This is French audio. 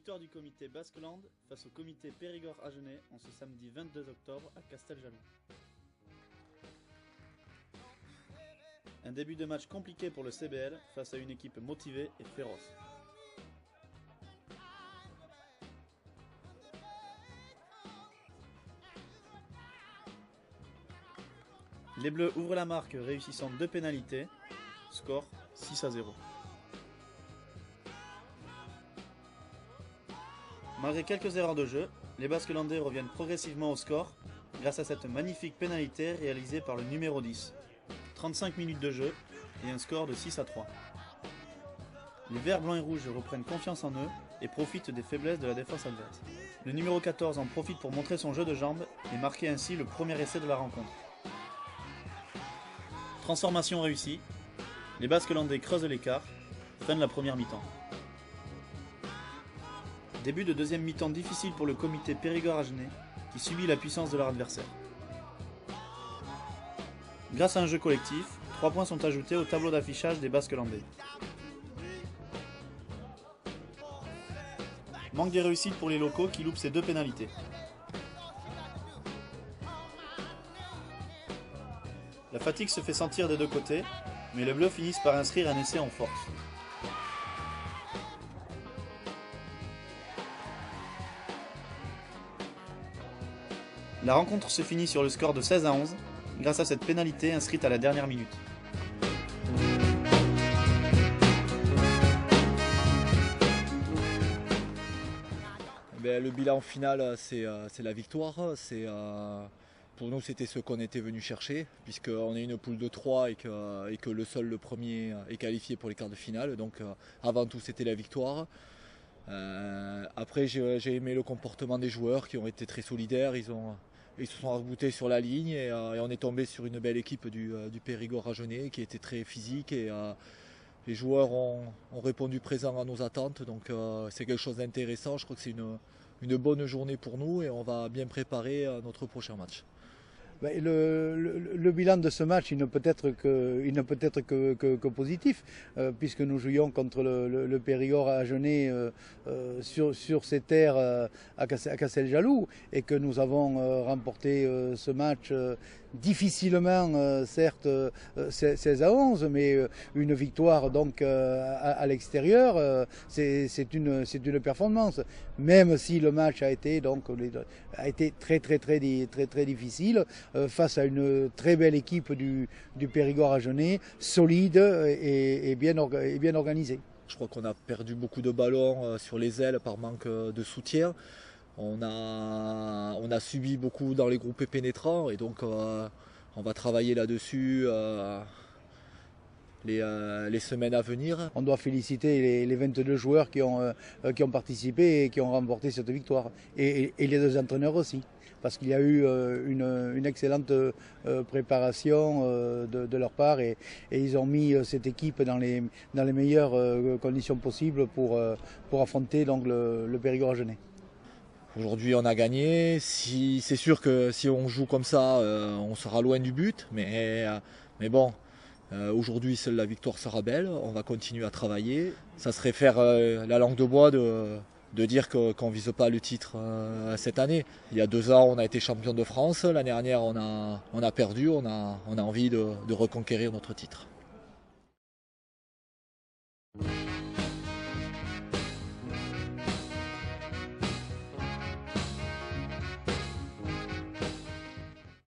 Victoire du comité Baskeland face au comité Périgord-Agenais en ce samedi 22 octobre à Casteljaloux. Un début de match compliqué pour le CBL face à une équipe motivée et féroce. Les Bleus ouvrent la marque réussissant 2 pénalités, score 6-0. Malgré quelques erreurs de jeu, les Baskelandais reviennent progressivement au score grâce à cette magnifique pénalité réalisée par le numéro 10. 35 minutes de jeu et un score de 6-3. Les Verts, Blancs et Rouges reprennent confiance en eux et profitent des faiblesses de la défense adverse. Le numéro 14 en profite pour montrer son jeu de jambes et marquer ainsi le premier essai de la rencontre. Transformation réussie, les Baskelandais creusent l'écart, fin de la première mi-temps. Début de deuxième mi-temps difficile pour le comité Périgord-Agenais qui subit la puissance de leur adversaire. Grâce à un jeu collectif, 3 points sont ajoutés au tableau d'affichage des Baskelandais. Manque des réussites pour les locaux qui loupent ces 2 pénalités. La fatigue se fait sentir des 2 côtés, mais les Bleus finissent par inscrire un essai en force. La rencontre se finit sur le score de 16-11, grâce à cette pénalité inscrite à la dernière minute. Le bilan final, c'est la victoire. Pour nous, c'était ce qu'on était venu chercher, puisqu'on est une poule de 3 et que le premier est qualifié pour les quarts de finale. Donc avant tout, c'était la victoire. Après, j'ai aimé le comportement des joueurs qui ont été très solidaires. Ils se sont reboutés sur la ligne et on est tombé sur une belle équipe du Périgord-Agenais qui était très physique et les joueurs ont répondu présent à nos attentes. Donc c'est quelque chose d'intéressant. Je crois que c'est une bonne journée pour nous et on va bien préparer notre prochain match. Le bilan de ce match, il ne peut être que positif, puisque nous jouions contre le Périgord-Agenais sur ces terres à Casteljaloux et que nous avons remporté ce match difficilement, certes 16-11, mais une victoire donc à l'extérieur, c'est une performance, même si le match a été très difficile. Face à une très belle équipe du Périgord-Agenais, solide et bien organisée. Je crois qu'on a perdu beaucoup de ballons sur les ailes par manque de soutien. On a subi beaucoup dans les groupes pénétrants et donc on va travailler là-dessus les semaines à venir. On doit féliciter les 22 joueurs qui ont participé et qui ont remporté cette victoire et les 2 entraîneurs aussi. Parce qu'il y a eu une excellente préparation de leur part et ils ont mis cette équipe dans les meilleures conditions possibles pour affronter donc le Périgord-Agenais. Aujourd'hui on a gagné, c'est sûr que si on joue comme ça on sera loin du but, mais bon, aujourd'hui seule la victoire sera belle, on va continuer à travailler. Ça serait faire la langue de bois de dire qu'on ne vise pas le titre cette année. Il y a 2 ans, on a été champion de France. L'année dernière, on a perdu. On a envie de reconquérir notre titre.